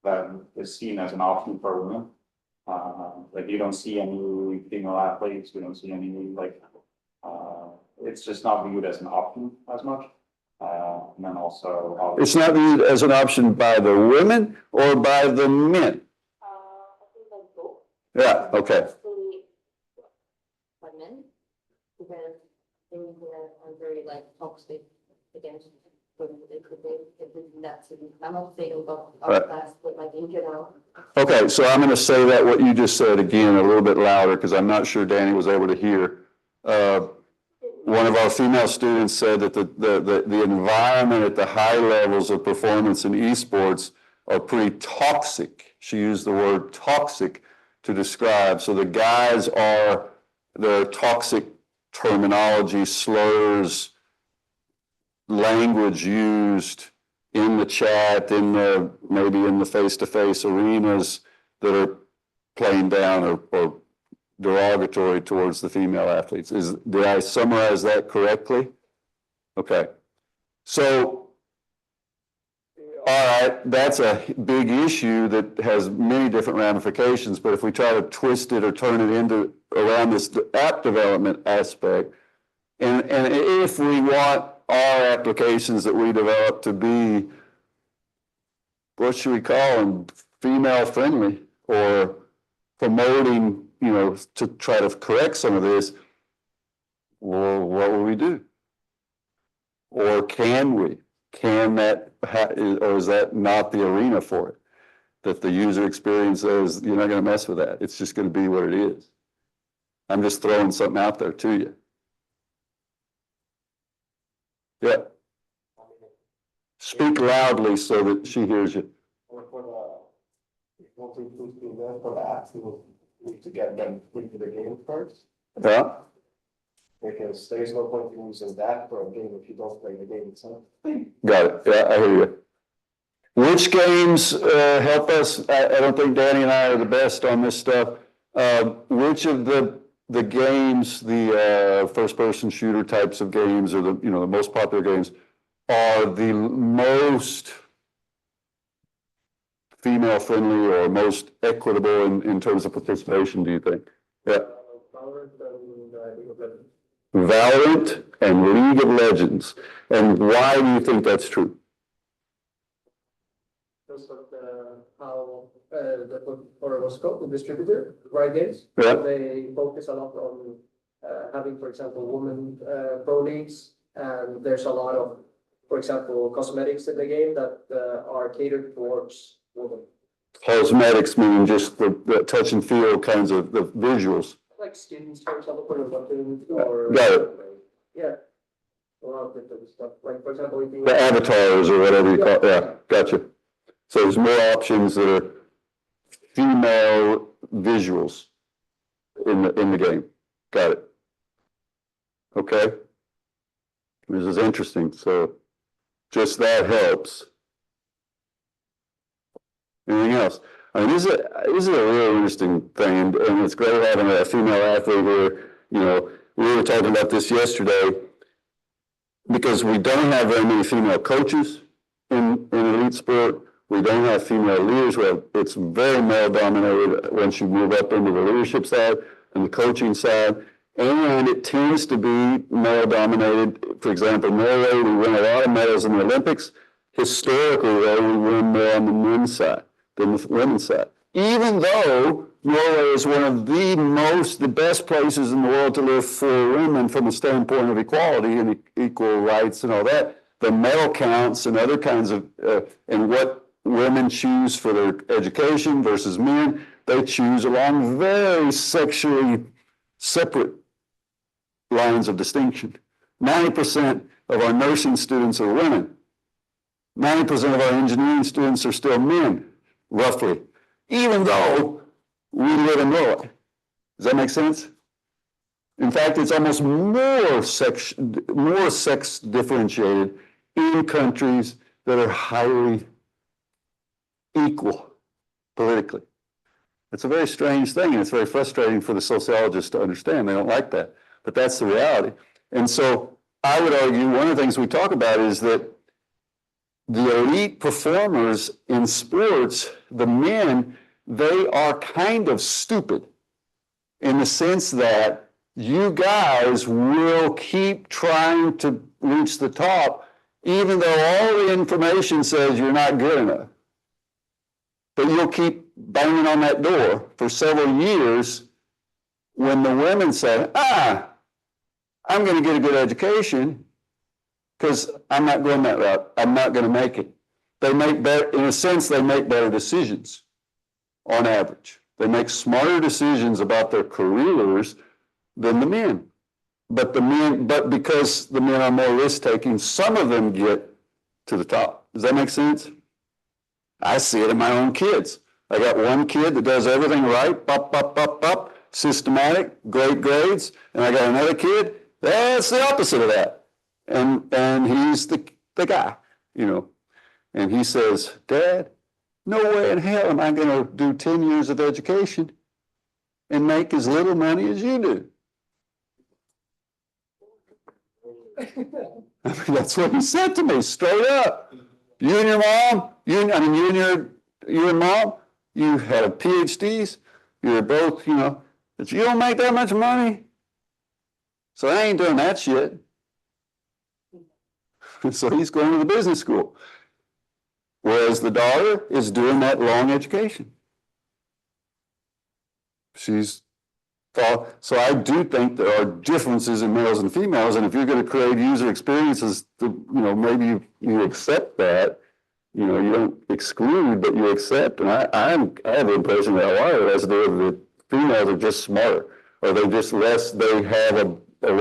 that is seen as an option for women. Like you don't see any female athletes, you don't see any it's just not viewed as an option as much. And then also It's not viewed as an option by the women or by the men? I think like both. Yeah, okay. Mostly women, because they are very like toxic against women. I'm not saying about our Right. class, but like in general. Okay, so I'm going to say that what you just said again a little bit louder because I'm not sure Danny was able to hear. One of our female students said that the environment at the high levels of performance in esports are pretty toxic. She used the word toxic to describe. So the guys are, their toxic terminology, slurs, language used in the chat, maybe in the face-to-face arenas that are playing down or derogatory towards the female athletes. Did I summarize that correctly? Okay. So, all right, that's a big issue that has many different ramifications, but if we try to twist it or turn it into around this app development aspect, and if we want our applications that we develop to be, what should we call them, female friendly or promoting, to try to correct some of this, well, what will we do? Or can we? Or is that not the arena for it? That the user experience says, you're not going to mess with that. It's just going to be what it is. I'm just throwing something out there to you. Yeah. Speak loudly so that she hears you. For the apps, we need to get them into the game first. Yeah. Because there's no point in using that for a game if you don't play the game itself. Got it. Yeah, I hear you. Which games help us? I don't think Danny and I are the best on this stuff. Which of the games, the first-person shooter types of games, or the most popular games, are the most female friendly or most equitable in terms of participation, do you think? Yeah. Valorant and League of Legends. And why do you think that's true? Because of how or what's called the distributor, right games. Yeah. They focus a lot on having, for example, women pro leagues, and there's a lot of, for example, cosmetics in the game that are catered towards women. Cosmetics meaning just the touch and feel kinds of the visuals. Like skins, for example, for the button or. Got it. Yeah. A lot of different stuff. Like, for example, if you. The avatars or whatever you call it. Yeah, gotcha. So there's more options that are female visuals in the game. Got it. Okay. This is interesting. So just that helps. Anything else? I mean, this is a really interesting thing, and it's great having a female athlete here. You know, we were talking about this yesterday because we don't have very many female coaches in elite sport. We don't have female leaders. It's very male dominated once you move up into the leadership side and the coaching side. And it tends to be male dominated. For example, Norway, we win a lot of medals in the Olympics. Historically, though, we win more on the men's side than the women's side. Even though Norway is one of the best places in the world to live for women from a standpoint of equality and equal rights and all that, the medal counts and other kinds of, and what women choose for their education versus men, they choose along very sexually separate lines of distinction. 90% of our nursing students are women. 90% of our engineering students are still men, roughly, even though we live in Norway. Does that make sense? In fact, it's almost more sex differentiated in countries that are highly equal politically. It's a very strange thing, and it's very frustrating for the sociologists to understand. They don't like that, but that's the reality. And so I would argue one of the things we talk about is that the elite performers in sports, the men, they are kind of stupid in the sense that you guys will keep trying to reach the top, even though all the information says you're not good enough. But you'll keep banging on that door for several years when the women say, I'm going to get a good education because I'm not going that route. I'm not going to make it. They make better, in a sense, they make better decisions on average. They make smarter decisions about their careers than the men. But because the men are more risk-taking, some of them get to the top. Does that make sense? I see it in my own kids. I got one kid that does everything right, systematic, great grades, and I got another kid that's the opposite of that. And he's the guy, you know. And he says, Dad, no way in hell am I going to do 10 years of education and make as little money as you do. I mean, that's what he said to me, straight up. You and your mom, you and mom, you have PhDs, you're both, you know, but you don't make that much money. So I ain't doing that shit. So he's going to the business school. Whereas the daughter is doing that long education. So I do think there are differences in males and females, and if you're going to create user experiences, maybe you accept that. You know, you don't exclude, but you accept. And I have the impression that a lot of it has to do with the females are just smarter, or they just they have they're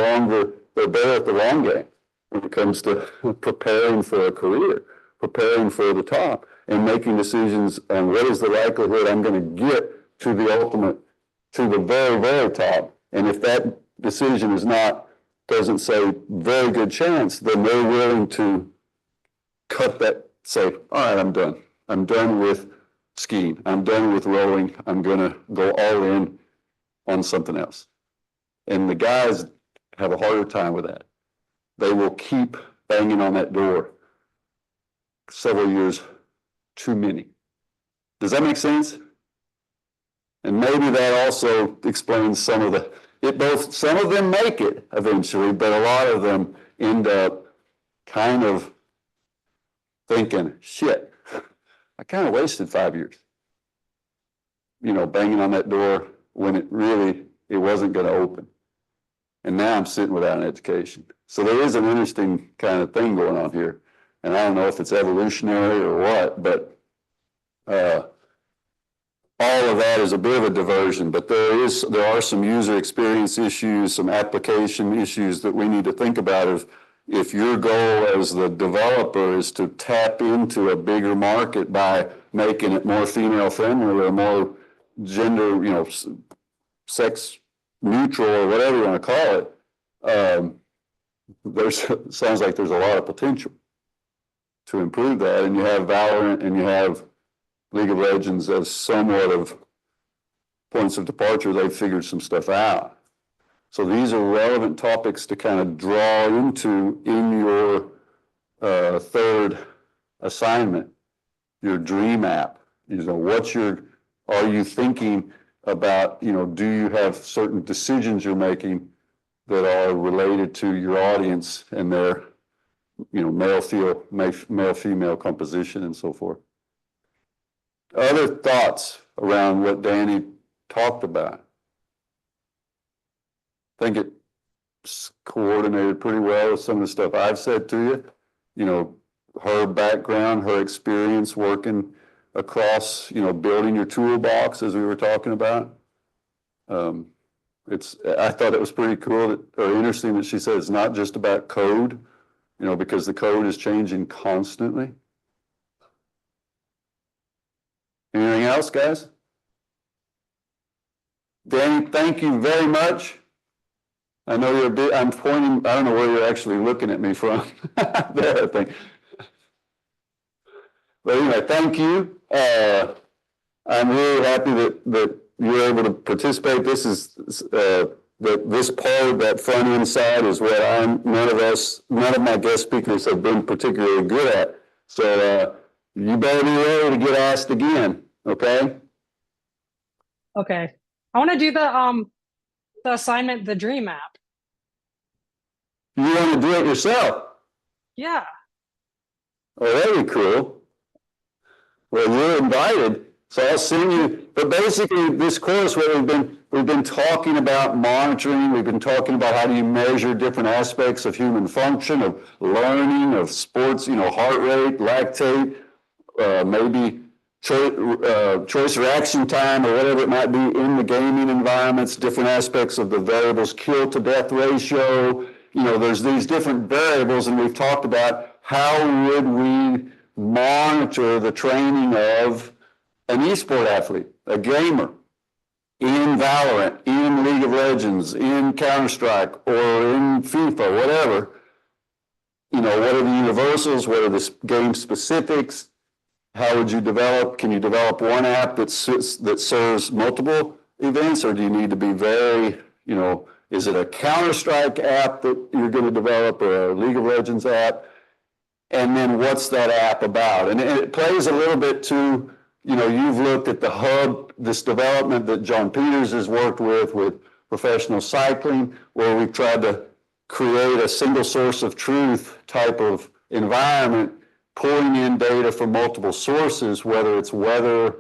better at the long game when it comes to preparing for a career, preparing for the top, and making decisions on what is the likelihood I'm going to get to the ultimate, to the very, very top. And if that decision doesn't say very good chance, then they're willing to cut that, say, all right, I'm done. I'm done with skiing. I'm done with rowing. I'm going to go all in on something else. And the guys have a harder time with that. They will keep banging on that door several years too many. Does that make sense? And maybe that also explains some of some of them make it eventually, but a lot of them end up kind of thinking, shit, I kind of wasted 5 years. Banging on that door when it wasn't going to open. And now I'm sitting without an education. So there is an interesting kind of thing going on here. And I don't know if it's evolutionary or what, but all of that is a bit of a diversion, but there are some user experience issues, some application issues that we need to think about. If your goal as the developer is to tap into a bigger market by making it more female friendly or more gender, sex neutral or whatever you want to call it, sounds like there's a lot of potential to improve that. And you have Valorant and you have League of Legends as somewhat of points of departure. They've figured some stuff out. So these are relevant topics to kind of draw into in your third assignment, your dream app. Are you thinking about, do you have certain decisions you're making that are related to your audience and their, male-female composition and so forth? Other thoughts around what Danny talked about? I think it's coordinated pretty well with some of the stuff I've said to you. Her background, her experience working across, building your toolbox as we were talking about. I thought it was pretty cool or interesting that she said it's not just about code, because the code is changing constantly. Anything else, guys? Danny, thank you very much. I know you're a bit, I'm pointing, I don't know where you're actually looking at me from. There, I think. But anyway, thank you. I'm really happy that you were able to participate. This is this part of that front end side is what none of my guest speakers have been particularly good at. So you better be ready to get asked again, okay? Okay. I want to do the assignment, the Dream app. You want to do it yourself? Yeah. Oh, that'd be cool. Well, you're invited. So I'll send you, but basically this course, what we've been talking about monitoring, we've been talking about how do you measure different aspects of human function, of learning, of sports, heart rate, lactate, maybe choice reaction time or whatever it might be in the gaming environments, different aspects of the variables, kill to death ratio. There's these different variables, and we've talked about how would we monitor the training of an esport athlete, a gamer, in Valorant, in League of Legends, in Counter-Strike, or in FIFA, whatever. What are the universals? What are the game specifics? How would you develop? Can you develop one app that serves multiple events, or do you need to be very, is it a Counter-Strike app that you're going to develop, or a League of Legends app? And then what's that app about? And it plays a little bit to, you've looked at the hub, this development that John Peters has worked with professional cycling, where we've tried to create a single source of truth type of environment, pulling in data from multiple sources, whether it's weather,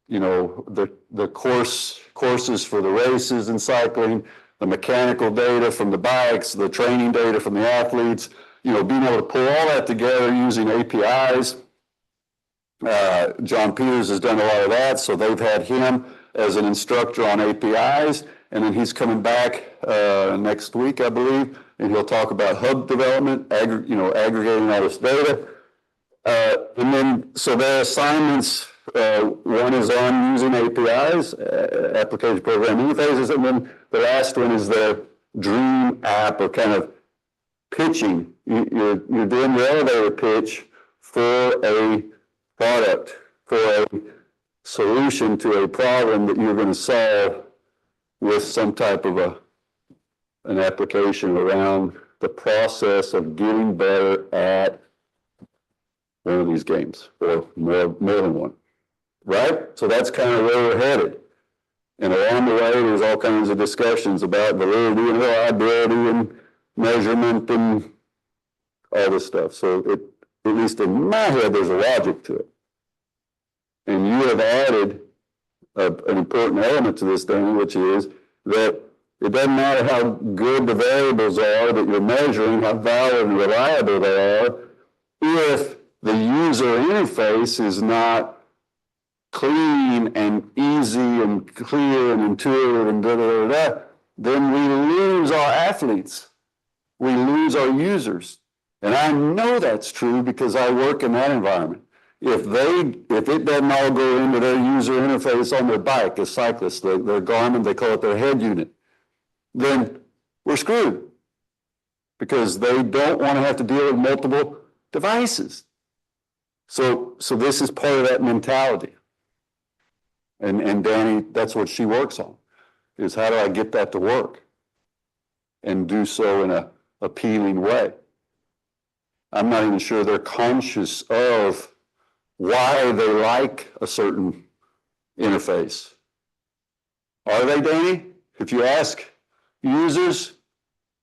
the courses for the races in cycling, the mechanical data from the bikes, the training data from the athletes, being able to pull all that together using APIs. John Peters has done a lot of that, so they've had him as an instructor on APIs, and then he's coming back next week, I believe, and he'll talk about hub development, aggregating all this data. And then, so their assignments, one is on using APIs, application programming interfaces, and then the last one is their dream app, or kind of pitching. You're doing the elevator pitch for a product, for a solution to a problem that you're going to solve with some type of an application around the process of getting better at one of these games, or more than one. right? So that's kind of where we're headed. And along the way, there's all kinds of discussions about validity and reliability and measurement and all this stuff. So at least in my head, there's a logic to it. And you have added an important element to this thing, which is that it doesn't matter how good the variables are that you're measuring, how valid and reliable they are, if the user interface is not clean and easy and clear and intuitive and then we lose our athletes. We lose our users. And I know that's true because I work in that environment. If it doesn't all go into their user interface on their bike as cyclists, their Garmin, they call it their head unit, then we're screwed because they don't want to have to deal with multiple devices. So this is part of that mentality. And Danny, that's what she works on, is how do I get that to work and do so in a appealing way. I'm not even sure they're conscious of why they like a certain interface. Are they, Danny? If you ask users,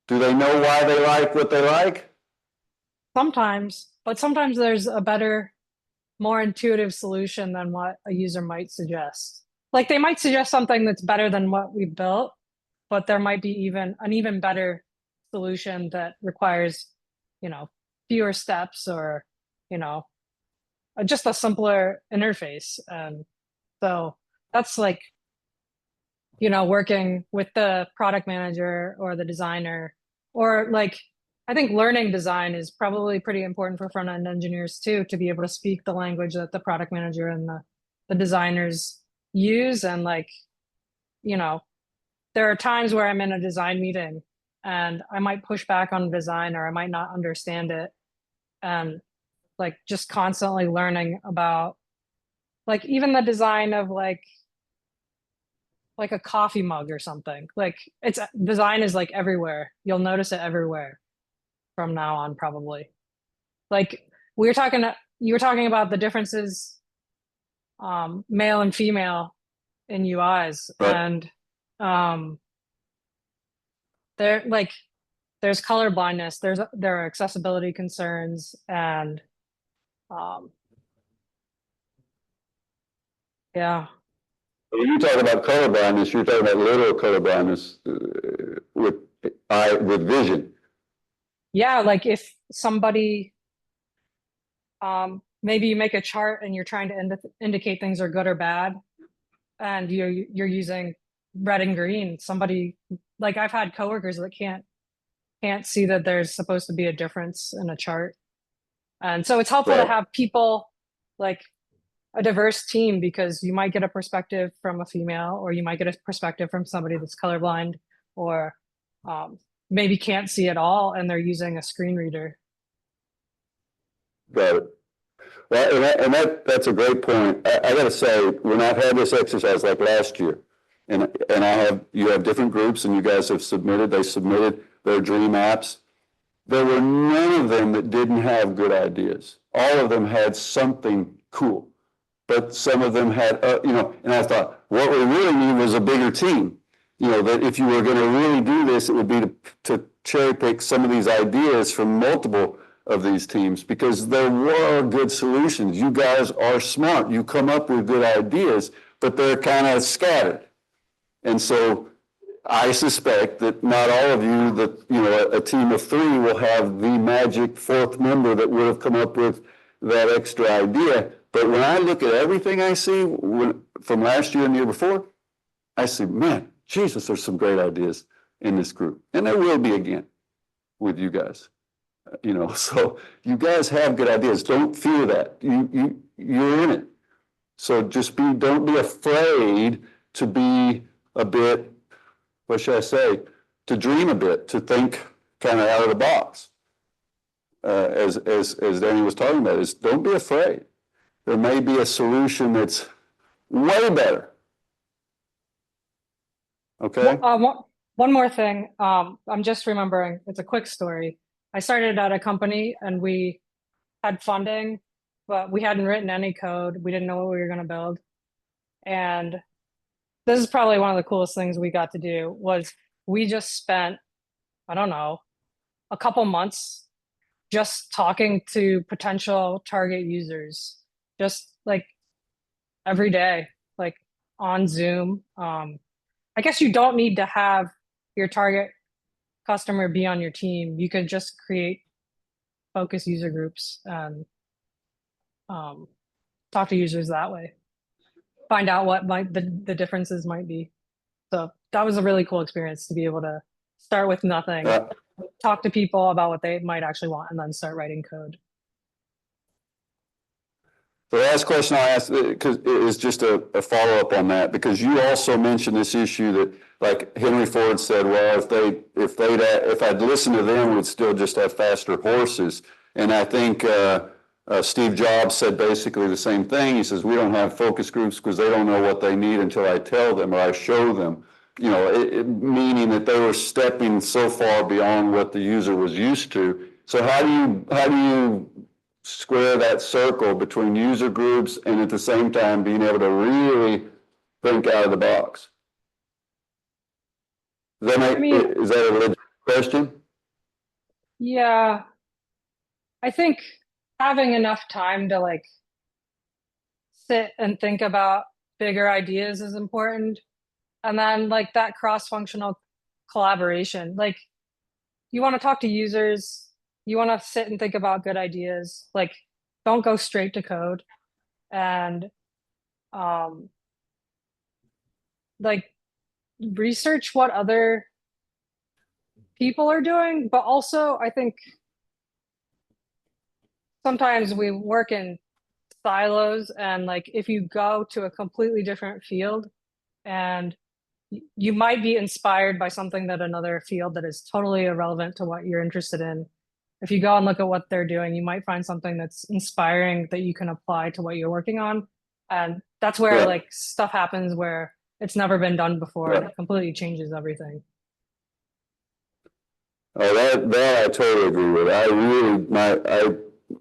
do they know why they like what they like? Sometimes, but sometimes there's a better, more intuitive solution than what a user might suggest. Like they might suggest something that's better than what we built, but there might be an even better solution that requires, fewer steps or, just a simpler interface. And so that's like, working with the product manager or the designer, or like, I think learning design is probably pretty important for front-end engineers too, to be able to speak the language that the product manager and the designers use. And like, there are times where I'm in a design meeting and I might push back on design or I might not understand it. And like just constantly learning about like even the design of like a coffee mug or something. Like it's design is like everywhere. You'll notice it everywhere from now on, probably. Like you were talking about the differences, male and female in UIs. Right. And there's color blindness, there are accessibility concerns, and yeah. When you talk about color blindness, you're talking about literal color blindness with vision. Yeah, like if somebody, maybe you make a chart and you're trying to indicate things are good or bad, and you're using red and green. Somebody, like I've had coworkers that can't see that there's supposed to be a difference in a chart. And so it's helpful to have people, like a diverse team, because you might get a perspective from a female, or you might get a perspective from somebody that's colorblind, or maybe can't see at all and they're using a screen reader. Got it. Well, and that's a great point. I got to say, when I've had this exercise like last year, and you have different groups, and you guys have submitted their dream apps. There were none of them that didn't have good ideas. All of them had something cool, but some of them had, and I thought, what we really need was a bigger team. That if you were going to really do this, it would be to cherry pick some of these ideas from multiple of these teams, because there were good solutions. You guys are smart. You come up with good ideas, but they're kind of scattered. And so I suspect that not all of you, a team of 3 will have the magic 4th member that would have come up with that extra idea. But when I look at everything I see from last year and the year before, I see, man, Jesus, there's some great ideas in this group. And there will be again with you guys. So you guys have good ideas. Don't fear that. You're in it. So don't be afraid to be a bit, what should I say, to dream a bit, to think kind of out of the box. As Danny was talking about, is don't be afraid. There may be a solution that's way better. Okay? One more thing. I'm just remembering, it's a quick story. I started at a company and we had funding, but we hadn't written any code. We didn't know what we were going to build. And this is probably one of the coolest things we got to do was we just spent, I don't know, a couple months just talking to potential target users, just like every day, like on Zoom. I guess you don't need to have your target customer be on your team. You could just create focus user groups and talk to users that way. Find out what the differences might be. So that was a really cool experience to be able to start with nothing, talk to people about what they might actually want, and then start writing code. The last question I'll ask is just a follow-up on that, because you also mentioned this issue that, like Henry Ford said, well, if I'd listened to them, we'd still just have faster horses. And I think Steve Jobs said basically the same thing. He says, we don't have focus groups because they don't know what they need until I tell them or I show them. You know, meaning that they were stepping so far beyond what the user was used to. So how do you square that circle between user groups and at the same time being able to really think out of the box? Does that make, is that a legit question? Yeah, I think having enough time to like sit and think about bigger ideas is important. And then like that cross-functional collaboration, like you want to talk to users, you want to sit and think about good ideas, like don't go straight to code. And like research what other people are doing, but also I think sometimes we work in silos, and like if you go to a completely different field and you might be inspired by something that another field that is totally irrelevant to what you're interested in. If you go and look at what they're doing, you might find something that's inspiring that you can apply to what you're working on. And that's where like stuff happens where it's never been done before and it completely changes everything. Oh, that I totally agree with.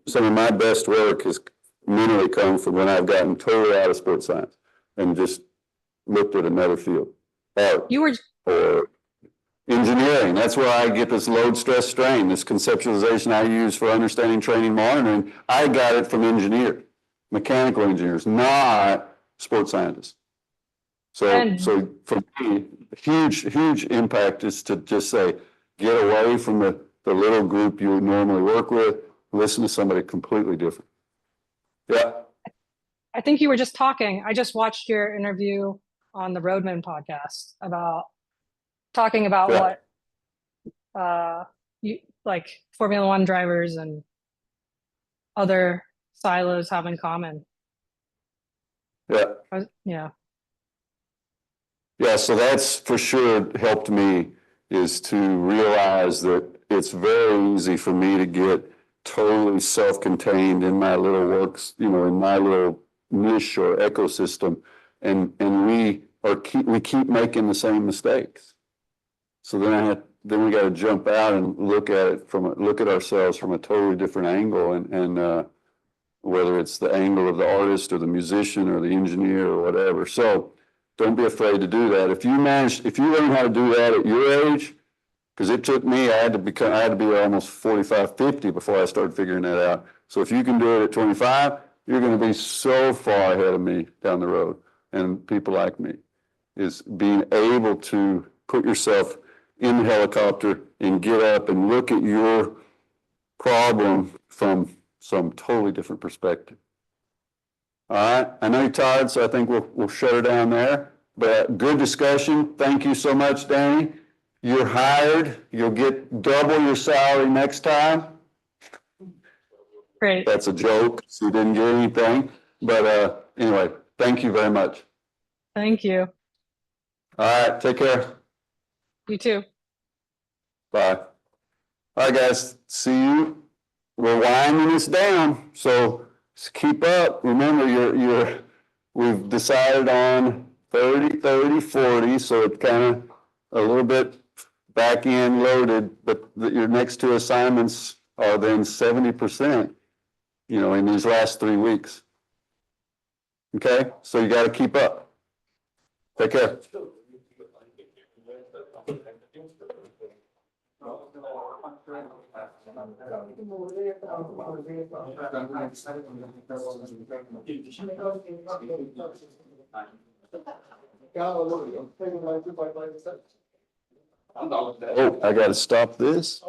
Some of my best work has mentally come from when I've gotten totally out of sports science and just looked at another field. Or engineering. That's where I get this load, stress, strain, this conceptualization I use for understanding, training, monitoring. I got it from engineers, mechanical engineers, not sports scientists. So for me, huge impact is to just say, get away from the little group you would normally work with, listen to somebody completely different. Yeah. I think you were just talking. I just watched your interview on the Roadman podcast about talking about what you like Formula One drivers and other silos have in common. Yeah. Yeah, so that's for sure helped me, is to realize that it's very easy for me to get totally self-contained in my little works, you know, in my little niche or ecosystem, and we keep making the same mistakes. So then we got to jump out and look at ourselves from a totally different angle, and whether it's the angle of the artist or the musician or the engineer or whatever. So don't be afraid to do that. If you learn how to do that at your age, because it took me, I had to be almost 45, 50 before I started figuring that out. So if you can do it at 25, you're going to be so far ahead of me down the road, and people like me, is being able to put yourself in the helicopter and get up and look at your problem from some totally different perspective. All right, I know you're tired, so I think we'll shut her down there. But good discussion. Thank you so much, Danny. You're hired. You'll get double your salary next time. Great. That's a joke. So you didn't get anything. But anyway, thank you very much. Thank you. All right, take care. You too. Bye. All right, guys. See you. We're winding this down, so keep up. Remember, we've decided on 30, 30, 40, so it's kind of a little bit back end loaded, but your next two assignments are then 70%, in these last 3 weeks. Okay, so you got to keep up. Take care. Oh, I gotta stop this.